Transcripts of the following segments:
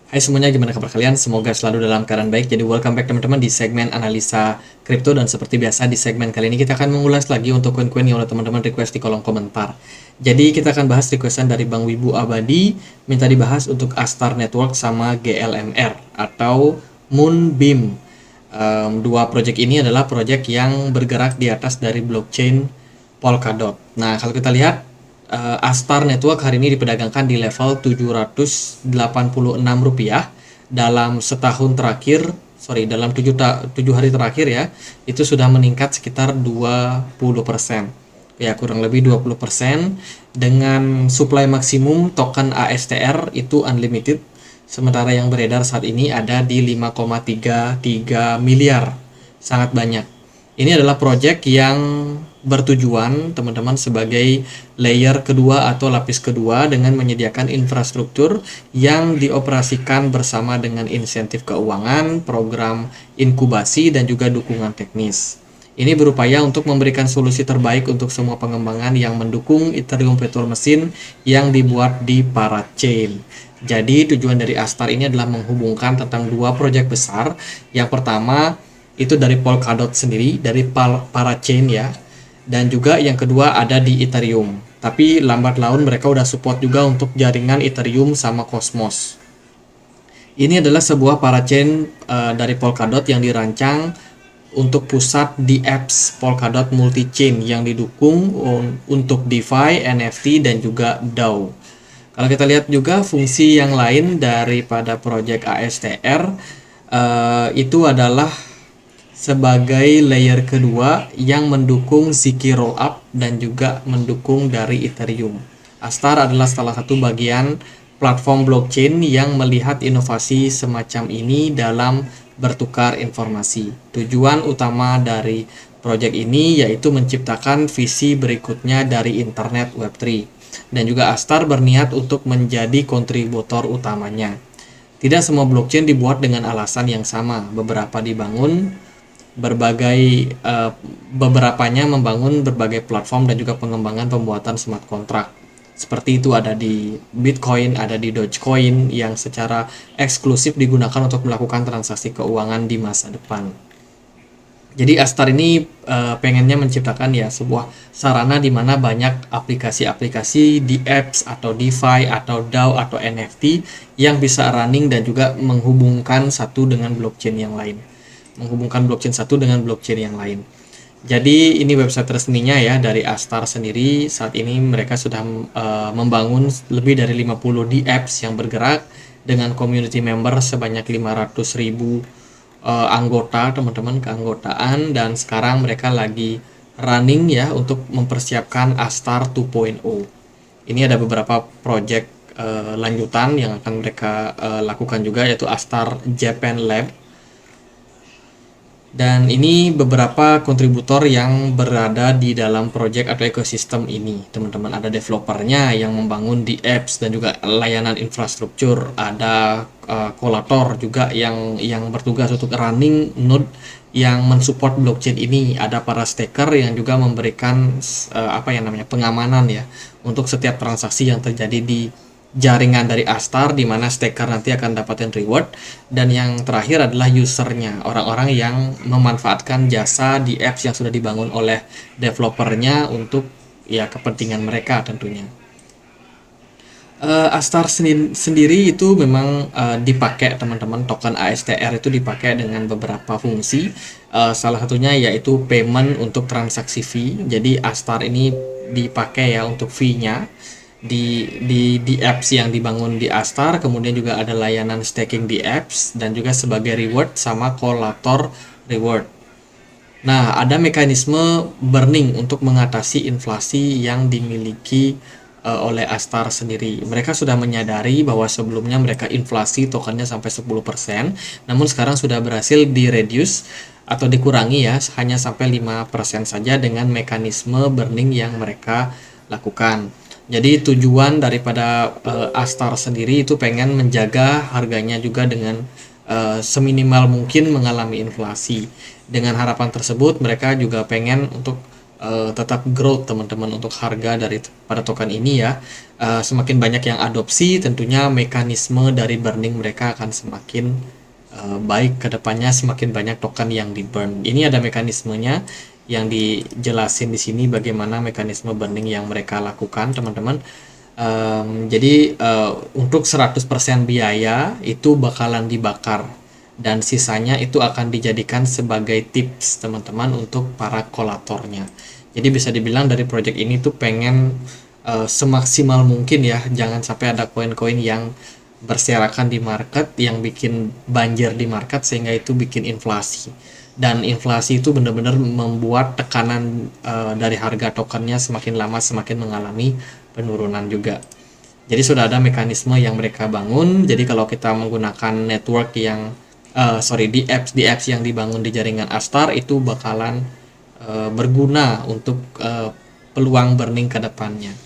Hai semuanya, gimana kabar kalian? Semoga selalu dalam keadaan baik. Jadi welcome back teman-teman di segmen analisa kripto, dan seperti biasa di segmen kali ini kita akan mengulas lagi untuk koin-koin yang oleh teman-teman request di kolom komentar. Jadi kita akan bahas requestan dari Bang Wibu Abadi, minta dibahas untuk Astar Network sama GLMR atau Moonbeam. Dua project ini adalah project yang bergerak di atas dari blockchain Polkadot. Nah, kalau kita lihat Astar Network hari ini diperdagangkan di level Rp786 dalam setahun terakhir, dalam 7 hari terakhir ya, itu sudah meningkat sekitar 20%. Ya, kurang lebih 20% dengan supply maksimum token ASTR itu unlimited. Sementara yang beredar saat ini ada di 5,33 miliar. Sangat banyak. Ini adalah project yang bertujuan teman-teman sebagai layer kedua atau lapis kedua dengan menyediakan infrastruktur yang dioperasikan bersama dengan insentif keuangan, program inkubasi, dan juga dukungan teknis. Ini berupaya untuk memberikan solusi terbaik untuk semua pengembangan yang mendukung Ethereum Virtual Machine yang dibuat di parachain. Jadi tujuan dari Astar ini adalah menghubungkan tentang dua proyek besar. Yang pertama itu dari Polkadot sendiri, dari parachain ya. Dan juga yang kedua ada di Ethereum. Tapi lambat laun mereka udah support juga untuk jaringan Ethereum sama Cosmos. Ini adalah sebuah parachain dari Polkadot yang dirancang untuk pusat di apps Polkadot multi-chain yang didukung untuk DeFi, NFT, dan juga DAO. Kalau kita lihat juga fungsi yang lain daripada project ASTR itu adalah sebagai layer kedua yang mendukung Zk Rollup dan juga mendukung dari Ethereum. Astar adalah salah satu bagian platform blockchain yang melihat inovasi semacam ini dalam bertukar informasi. Tujuan utama dari project ini yaitu menciptakan visi berikutnya dari internet Web3. Dan juga Astar berniat untuk menjadi kontributor utamanya. Tidak semua blockchain dibuat dengan alasan yang sama. Beberapanya membangun berbagai platform dan juga pengembangan pembuatan smart contract. Seperti itu ada di Bitcoin, ada di Dogecoin yang secara eksklusif digunakan untuk melakukan transaksi keuangan di masa depan. Jadi Astar ini pengennya menciptakan ya sebuah sarana di mana banyak aplikasi-aplikasi di apps atau DeFi atau DAO atau NFT yang bisa running dan juga menghubungkan satu dengan blockchain yang lain. Jadi ini website resminya ya dari Astar sendiri. Saat ini mereka sudah membangun lebih dari 50 di apps yang bergerak dengan community member sebanyak 500.000 anggota, teman-teman, keanggotaan, dan sekarang mereka lagi running ya untuk mempersiapkan Astar 2.0. Ini ada beberapa project lanjutan yang akan mereka lakukan juga, yaitu Astar Japan Lab. Dan ini beberapa kontributor yang berada di dalam project atau ekosistem ini, teman-teman. Ada developernya yang membangun di apps dan juga layanan infrastruktur. Ada kolator juga yang bertugas untuk running node yang mensupport blockchain ini. Ada para staker yang juga memberikan pengamanan ya untuk setiap transaksi yang terjadi di jaringan dari Astar, di mana staker nanti akan dapatin reward. Dan yang terakhir adalah usernya, orang-orang yang memanfaatkan jasa di apps yang sudah dibangun oleh developernya untuk ya kepentingan mereka tentunya. Astar sendiri itu memang dipakai teman-teman, token ASTR itu dipakai dengan beberapa fungsi. Salah satunya yaitu payment untuk transaksi fee. Jadi Astar ini dipakai ya untuk fee-nya di apps yang dibangun di Astar. Kemudian juga ada layanan staking di apps dan juga sebagai reward sama kolator reward. Nah, ada mekanisme burning untuk mengatasi inflasi yang dimiliki oleh Astar sendiri. Mereka sudah menyadari bahwa sebelumnya mereka inflasi tokennya sampai 10%, namun sekarang sudah berhasil di-reduce atau dikurangi ya, hanya sampai 5% saja dengan mekanisme burning yang mereka lakukan. Jadi tujuan daripada Astar sendiri itu pengen menjaga harganya juga dengan seminimal mungkin mengalami inflasi. Dengan harapan tersebut mereka juga pengen untuk tetap growth teman-teman untuk harga dari pada token ini ya. Semakin banyak yang adopsi, tentunya mekanisme dari burning mereka akan semakin baik ke depannya, semakin banyak token yang di burn. Ini ada mekanismenya yang dijelasin di sini, bagaimana mekanisme burning yang mereka lakukan teman-teman. Jadi untuk 100% biaya itu bakalan dibakar dan sisanya itu akan dijadikan sebagai tips teman-teman untuk para kolatornya. Jadi bisa dibilang dari project ini tuh pengen semaksimal mungkin ya, jangan sampai ada koin-koin yang berserakan di market yang bikin banjir di market sehingga itu bikin inflasi. Dan inflasi itu benar-benar membuat tekanan dari harga tokennya semakin lama semakin mengalami penurunan juga. Jadi sudah ada mekanisme yang mereka bangun. Jadi kalau kita menggunakan network yang di apps yang dibangun di jaringan Astar itu bakalan berguna untuk peluang burning ke depannya.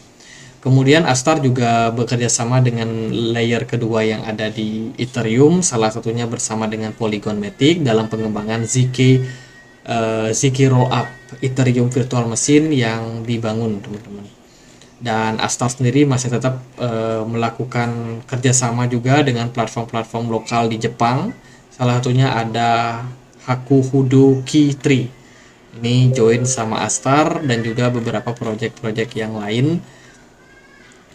Kemudian Astar juga bekerja sama dengan layer kedua yang ada di Ethereum, salah satunya bersama dengan Polygon Matic dalam pengembangan ZK Rollup Ethereum Virtual Machine yang dibangun teman-teman. Dan Astar sendiri masih tetap melakukan kerjasama juga dengan platform-platform lokal di Jepang. Salah satunya ada Hakuhodo Key3. Ini join sama Astar dan juga beberapa project-project yang lain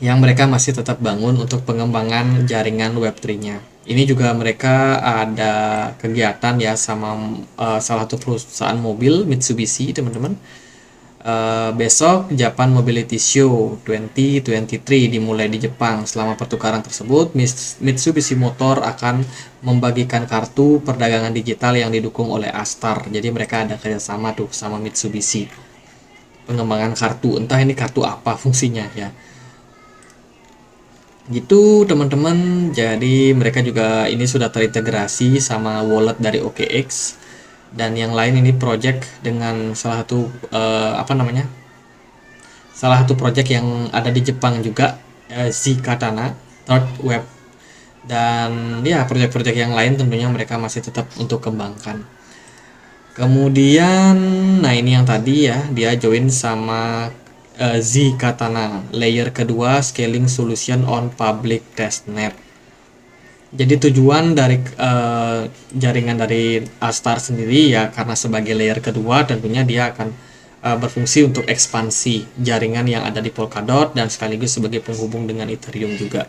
yang mereka masih tetap bangun untuk pengembangan jaringan Web3-nya. Ini juga mereka ada kegiatan ya sama salah satu perusahaan mobil Mitsubishi teman-teman. Besok Japan Mobility Show 2023 dimulai di Jepang. Selama pertukaran tersebut, Mitsubishi Motor akan membagikan kartu perdagangan digital yang didukung oleh Astar. Jadi mereka ada kerjasama tuh sama Mitsubishi. Pengembangan kartu, entah ini kartu apa fungsinya ya. Gitu teman-teman. Jadi mereka juga ini sudah terintegrasi sama wallet dari OKX. Dan yang lain ini project dengan salah satu salah satu project yang ada di Jepang juga, Zkatana Third Web. Dan ya project-project yang lain tentunya mereka masih tetap untuk kembangkan. Kemudian nah ini yang tadi ya, dia join sama Zkatana layer kedua scaling solution on public testnet. Jadi tujuan dari jaringan dari Astar sendiri ya, karena sebagai layer kedua tentunya dia akan berfungsi untuk ekspansi jaringan yang ada di Polkadot dan sekaligus sebagai penghubung dengan Ethereum juga.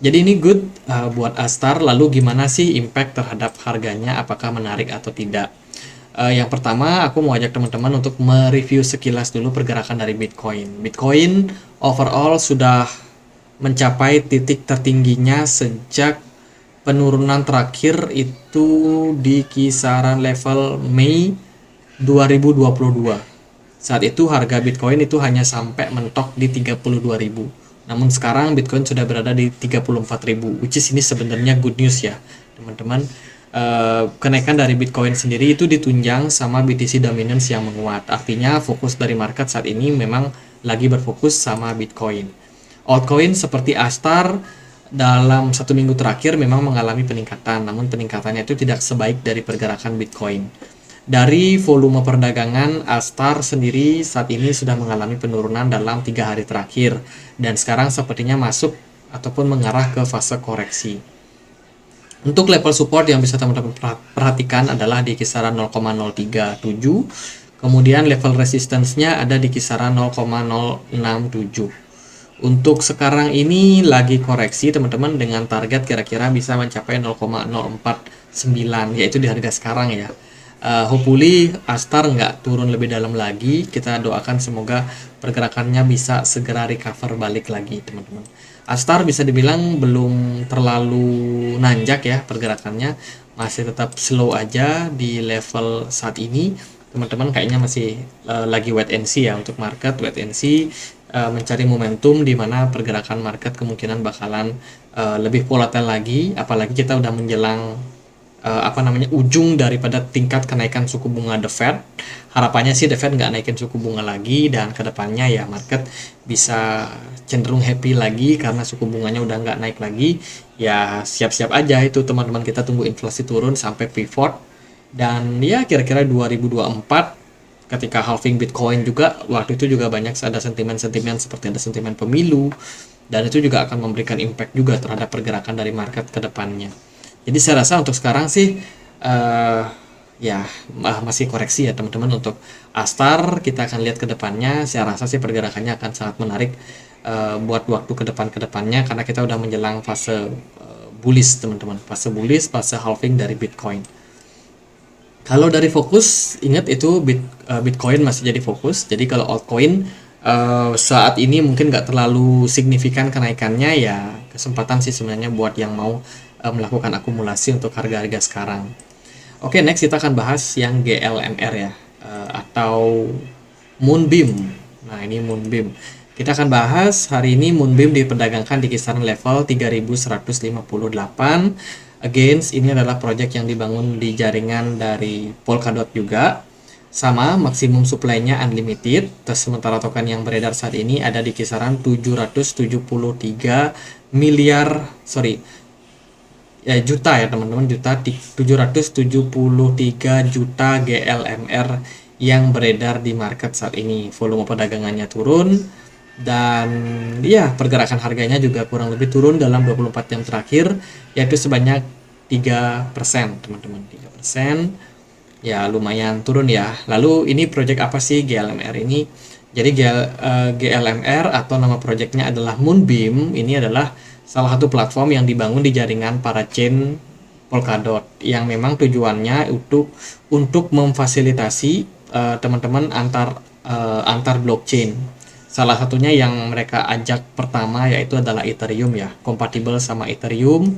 Jadi ini good buat Astar. Lalu gimana sih impact terhadap harganya, apakah menarik atau tidak? Yang pertama aku mau ajak teman-teman untuk mereview sekilas dulu pergerakan dari Bitcoin. Bitcoin overall sudah mencapai titik tertingginya sejak penurunan terakhir itu di kisaran level Mei 2022. Saat itu harga Bitcoin itu hanya sampai mentok di 32.000. Namun sekarang Bitcoin sudah berada di 34.000, which is ini sebenarnya good news ya, teman-teman. Kenaikan dari Bitcoin sendiri itu ditunjang sama BTC dominance yang menguat. Artinya fokus dari market saat ini memang lagi berfokus sama Bitcoin. Altcoin seperti Astar dalam 1 minggu terakhir memang mengalami peningkatan, namun peningkatannya itu tidak sebaik dari pergerakan Bitcoin. Dari volume perdagangan, Astar sendiri saat ini sudah mengalami penurunan dalam 3 hari terakhir dan sekarang sepertinya masuk ataupun mengarah ke fase koreksi. Untuk level support yang bisa teman-teman perhatikan adalah di kisaran 0,037, kemudian level resistance-nya ada di kisaran 0,067. Untuk sekarang ini lagi koreksi teman-teman dengan target kira-kira bisa mencapai 0,049, yaitu di harga sekarang ya. Hopefully Astar nggak turun lebih dalam lagi. Kita doakan semoga pergerakannya bisa segera recover balik lagi teman-teman. Astar bisa dibilang belum terlalu nanjak ya pergerakannya, masih tetap slow aja di level saat ini teman-teman. Kayaknya masih lagi wait and see ya untuk market, wait and see, mencari momentum di mana pergerakan market kemungkinan bakalan lebih volatile lagi, apalagi kita udah menjelang ujung daripada tingkat kenaikan suku bunga The Fed. Harapannya sih The Fed nggak naikin suku bunga lagi dan kedepannya ya market bisa cenderung happy lagi karena suku bunganya udah nggak naik lagi. Ya siap-siap aja itu teman-teman, kita tunggu inflasi turun sampai pivot dan ya kira-kira 2024 ketika halving Bitcoin juga waktu itu juga banyak ada sentimen-sentimen seperti ada sentimen pemilu, dan itu juga akan memberikan impact juga terhadap pergerakan dari market ke depannya. Jadi saya rasa untuk sekarang sih eh, ya masih koreksi ya teman-teman untuk Astar. Kita akan lihat ke depannya, saya rasa sih pergerakannya akan sangat menarik buat waktu ke depannya, karena kita udah menjelang fase bullish teman-teman, fase bullish, fase halving dari Bitcoin. Kalau dari fokus, ingat itu Bitcoin masih jadi fokus. Jadi kalau altcoin saat ini mungkin nggak terlalu signifikan kenaikannya, ya kesempatan sih sebenarnya buat yang mau melakukan akumulasi untuk harga-harga sekarang. Oke, next kita akan bahas yang GLMR ya, atau Moonbeam. Nah, ini Moonbeam. Kita akan bahas hari ini Moonbeam diperdagangkan di kisaran level 3158. Against ini adalah project yang dibangun di jaringan dari Polkadot juga. Sama, maksimum supply-nya unlimited. Terus sementara token yang beredar saat ini ada di kisaran 773 miliar, sorry, ya juta ya teman-teman, juta 773 juta GLMR yang beredar di market saat ini. Volume perdagangannya turun, dan ya pergerakan harganya juga kurang lebih turun dalam 24 jam terakhir, yaitu sebanyak 3% teman-teman, 3%. Ya lumayan turun ya. Lalu ini project apa sih GLMR ini? Jadi GLMR atau nama projectnya adalah Moonbeam. Ini adalah salah satu platform yang dibangun di jaringan parachain Polkadot, yang memang tujuannya untuk memfasilitasi teman-teman antar blockchain. Salah satunya yang mereka ajak pertama yaitu adalah Ethereum ya, kompatibel sama Ethereum.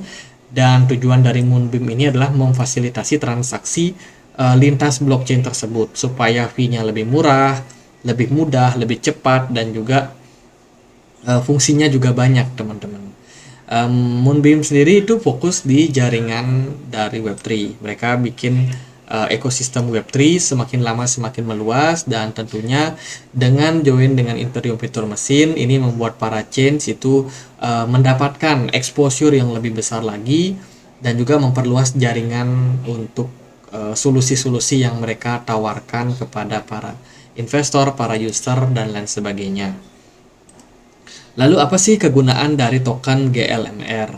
Dan tujuan dari Moonbeam ini adalah memfasilitasi transaksi lintas blockchain tersebut supaya fee-nya lebih murah, lebih mudah, lebih cepat, dan juga fungsinya juga banyak teman-teman. Moonbeam sendiri itu fokus di jaringan dari Web3. Mereka bikin ekosistem Web3 semakin lama semakin meluas, dan tentunya dengan join dengan Ethereum Virtual Machine ini membuat para chains itu mendapatkan exposure yang lebih besar lagi, dan juga memperluas jaringan untuk solusi-solusi yang mereka tawarkan kepada para investor, para user, dan lain sebagainya. Lalu apa sih kegunaan dari token GLMR?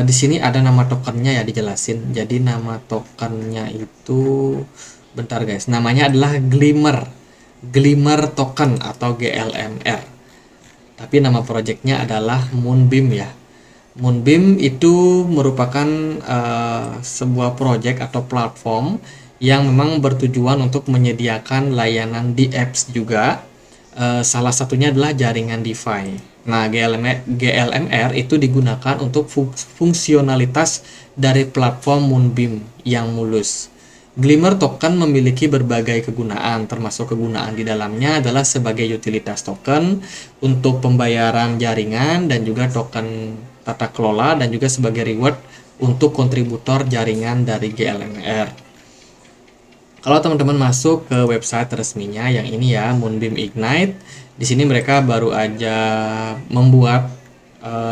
Di sini ada nama tokennya ya, dijelasin. Jadi nama tokennya itu, bentar guys, namanya adalah Glimmer token atau GLMR. Tapi nama projectnya adalah Moonbeam ya. Moonbeam itu merupakan sebuah project atau platform yang memang bertujuan untuk menyediakan layanan di apps juga. Salah satunya adalah jaringan DeFi. Nah, GLMR itu digunakan untuk fungsionalitas dari platform Moonbeam yang mulus. Glimmer token memiliki berbagai kegunaan, termasuk kegunaan di dalamnya adalah sebagai utilitas token untuk pembayaran jaringan, dan juga token tata kelola, dan juga sebagai reward untuk kontributor jaringan dari GLMR. Kalau teman-teman masuk ke website resminya yang ini ya, Moonbeam Ignite, di sini mereka baru aja membuat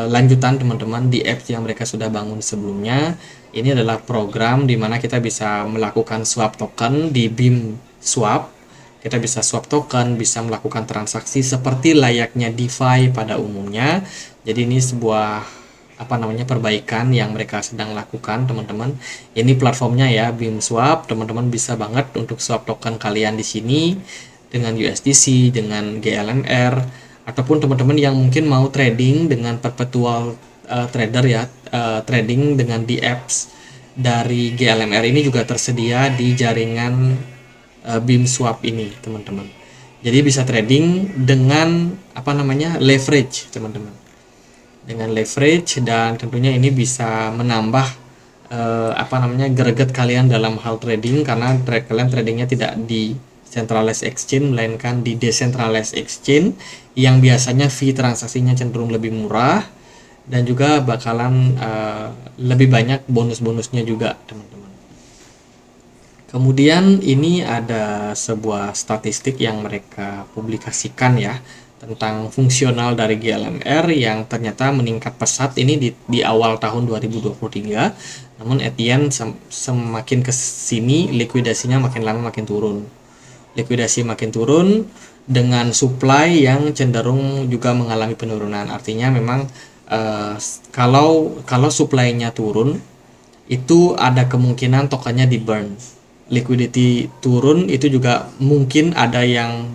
lanjutan teman-teman di apps yang mereka sudah bangun sebelumnya. Ini adalah program di mana kita bisa melakukan swap token di Beam Swap. Kita bisa swap token, bisa melakukan transaksi seperti layaknya DeFi pada umumnya. Jadi ini sebuah perbaikan yang mereka sedang lakukan teman-teman. Ini platformnya ya, Beam Swap. Teman-teman bisa banget untuk swap token kalian di sini dengan USDC, dengan GLMR, ataupun teman-teman yang mungkin mau trading dengan perpetual trader ya, trading dengan di apps dari GLMR ini juga tersedia di jaringan Beam Swap ini teman-teman. Jadi bisa trading dengan leverage teman-teman, dengan leverage, dan tentunya ini bisa menambah greget kalian dalam hal trading, karena kalian tradingnya tidak di centralized exchange melainkan di decentralized exchange yang biasanya fee transaksinya cenderung lebih murah, dan juga bakalan lebih banyak bonus-bonusnya juga teman-teman. Kemudian ini ada sebuah statistik yang mereka publikasikan ya, tentang fungsional dari GLMR yang ternyata meningkat pesat ini di awal tahun 2023. Namun at the end semakin ke sini likuidasinya makin lama makin turun. likuidasi makin turun dengan supply yang cenderung juga mengalami penurunan. Artinya memang kalau supply-nya turun, itu ada kemungkinan tokennya di burn. Liquidity turun itu juga mungkin ada yang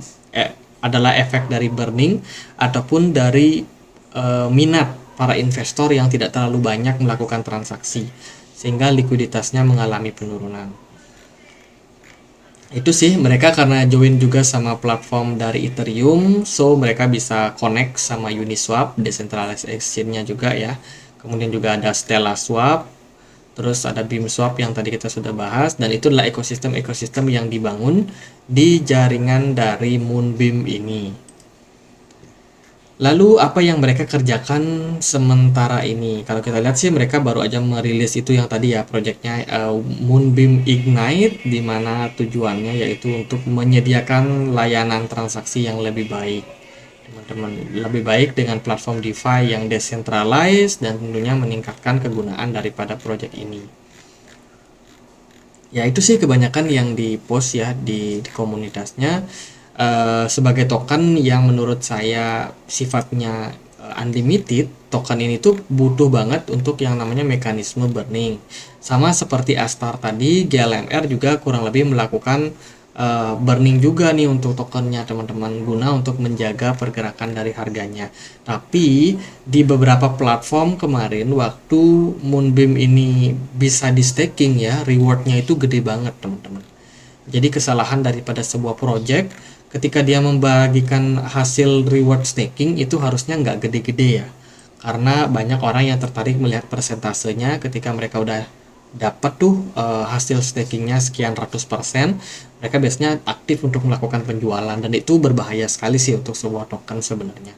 adalah efek dari burning ataupun dari minat para investor yang tidak terlalu banyak melakukan transaksi sehingga likuiditasnya mengalami penurunan. Itu sih, mereka karena join juga sama platform dari Ethereum, so mereka bisa connect sama Uniswap, decentralized exchange-nya juga ya. Kemudian juga ada Stellar Swap, terus ada BeamSwap yang tadi kita sudah bahas, dan itu adalah ekosistem-ekosistem yang dibangun di jaringan dari Moonbeam ini. Lalu apa yang mereka kerjakan sementara ini? Kalau kita lihat sih mereka baru aja merilis itu yang tadi ya, proyeknya Moonbeam Ignite, di mana tujuannya yaitu untuk menyediakan layanan transaksi yang lebih baik. Teman-teman, lebih baik dengan platform DeFi yang decentralized dan tentunya meningkatkan kegunaan daripada proyek ini. Ya itu sih kebanyakan yang di post ya di komunitasnya. Sebagai token yang menurut saya sifatnya unlimited, token ini tuh butuh banget untuk yang namanya mekanisme burning. Sama seperti Astar tadi, GLMR juga kurang lebih melakukan burning juga nih untuk tokennya teman-teman, guna untuk menjaga pergerakan dari harganya. Tapi di beberapa platform kemarin waktu Moonbeam ini bisa di staking ya, rewardnya itu gede banget teman-teman. Jadi kesalahan daripada sebuah project ketika dia membagikan hasil reward staking itu harusnya nggak gede-gede ya, karena banyak orang yang tertarik melihat persentasenya ketika mereka udah dapat tuh hasil stakingnya sekian ratus persen, mereka biasanya aktif untuk melakukan penjualan, dan itu berbahaya sekali sih untuk sebuah token sebenarnya.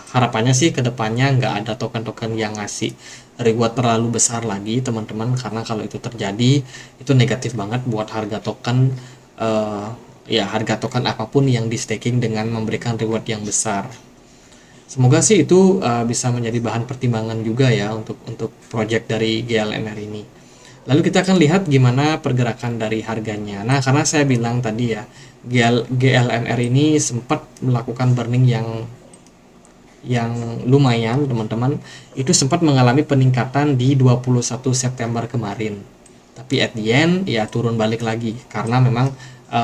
Harapannya sih kedepannya nggak ada token-token yang ngasih reward terlalu besar lagi teman-teman, karena kalau itu terjadi itu negatif banget buat harga token, ya harga token apapun yang di staking dengan memberikan reward yang besar. Semoga sih itu bisa menjadi bahan pertimbangan juga ya untuk project dari GLMR ini. Lalu kita akan lihat gimana pergerakan dari harganya. Nah, karena saya bilang tadi ya, GLMR ini sempat melakukan burning yang lumayan teman-teman, itu sempat mengalami peningkatan di 21 September kemarin. Tapi at the end ya turun balik lagi karena memang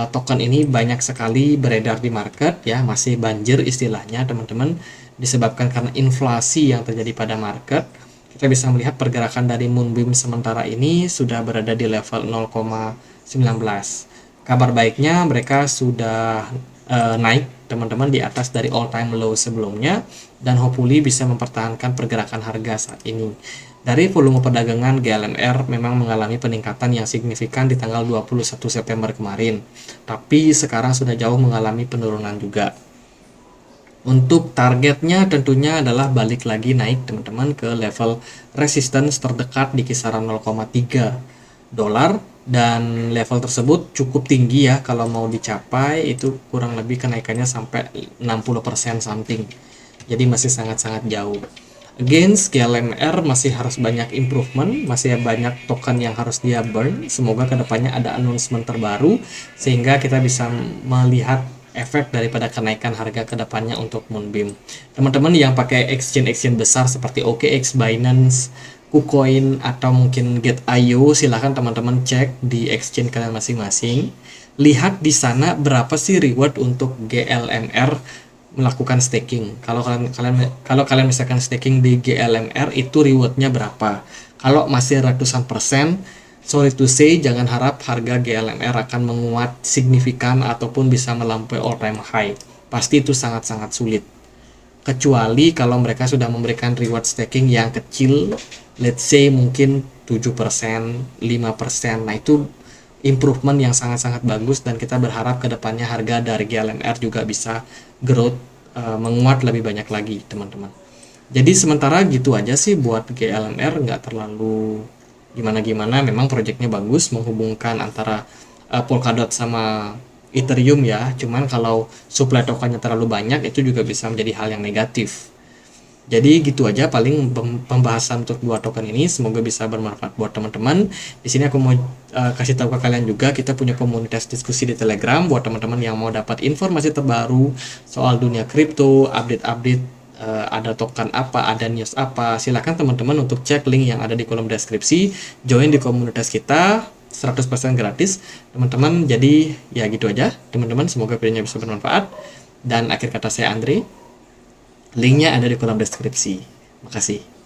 token ini banyak sekali beredar di market ya, masih banjir istilahnya teman-teman, disebabkan karena inflasi yang terjadi pada market. Kita bisa melihat pergerakan dari Moonbeam sementara ini sudah berada di level 0,19. Kabar baiknya mereka sudah naik teman-teman di atas dari all time low sebelumnya, dan hopefully bisa mempertahankan pergerakan harga saat ini. Dari volume perdagangan, GLMR memang mengalami peningkatan yang signifikan di tanggal 21 September kemarin, tapi sekarang sudah jauh mengalami penurunan juga. Untuk targetnya tentunya adalah balik lagi naik teman-teman ke level resistance terdekat di kisaran 0,3 dolar, dan level tersebut cukup tinggi ya, kalau mau dicapai itu kurang lebih kenaikannya sampai 60% something. Jadi masih sangat-sangat jauh. Against GLMR masih harus banyak improvement, masih banyak token yang harus dia burn. Semoga kedepannya ada announcement terbaru sehingga kita bisa melihat efek daripada kenaikan harga kedepannya untuk Moonbeam. Teman-teman yang pakai exchange besar seperti OKX, Binance, KuCoin, atau mungkin Get.io, silahkan teman-teman cek di exchange kalian masing-masing. Lihat di sana berapa sih reward untuk GLMR melakukan staking. Kalau kalian misalkan staking di GLMR itu rewardnya berapa? Kalau masih ratusan persen, sorry to say, jangan harap harga GLMR akan menguat signifikan ataupun bisa melampaui all time high. Pasti itu sangat-sangat sulit. Kecuali kalau mereka sudah memberikan reward staking yang kecil, let's say mungkin 7%, 5%. Nah, itu improvement yang sangat-sangat bagus, dan kita berharap kedepannya harga dari GLMR juga bisa growth, menguat lebih banyak lagi teman-teman. Jadi sementara gitu aja sih buat GLMR, nggak terlalu gimana-gimana. Memang proyeknya bagus menghubungkan antara Polkadot sama Ethereum ya, cuman kalau supply tokennya terlalu banyak itu juga bisa menjadi hal yang negatif. Jadi gitu aja paling pembahasan untuk dua token ini, semoga bisa bermanfaat buat teman-teman. Di sini aku mau kasih tahu ke kalian juga, kita punya komunitas diskusi di Telegram buat teman-teman yang mau dapat informasi terbaru soal dunia kripto, update-update, ada token apa, ada news apa. Silakan teman-teman untuk cek link yang ada di kolom deskripsi, join di komunitas kita 100% gratis teman-teman. Jadi ya gitu aja teman-teman, semoga videonya bisa bermanfaat. Dan akhir kata saya Andre, linknya ada di kolom deskripsi. Makasih.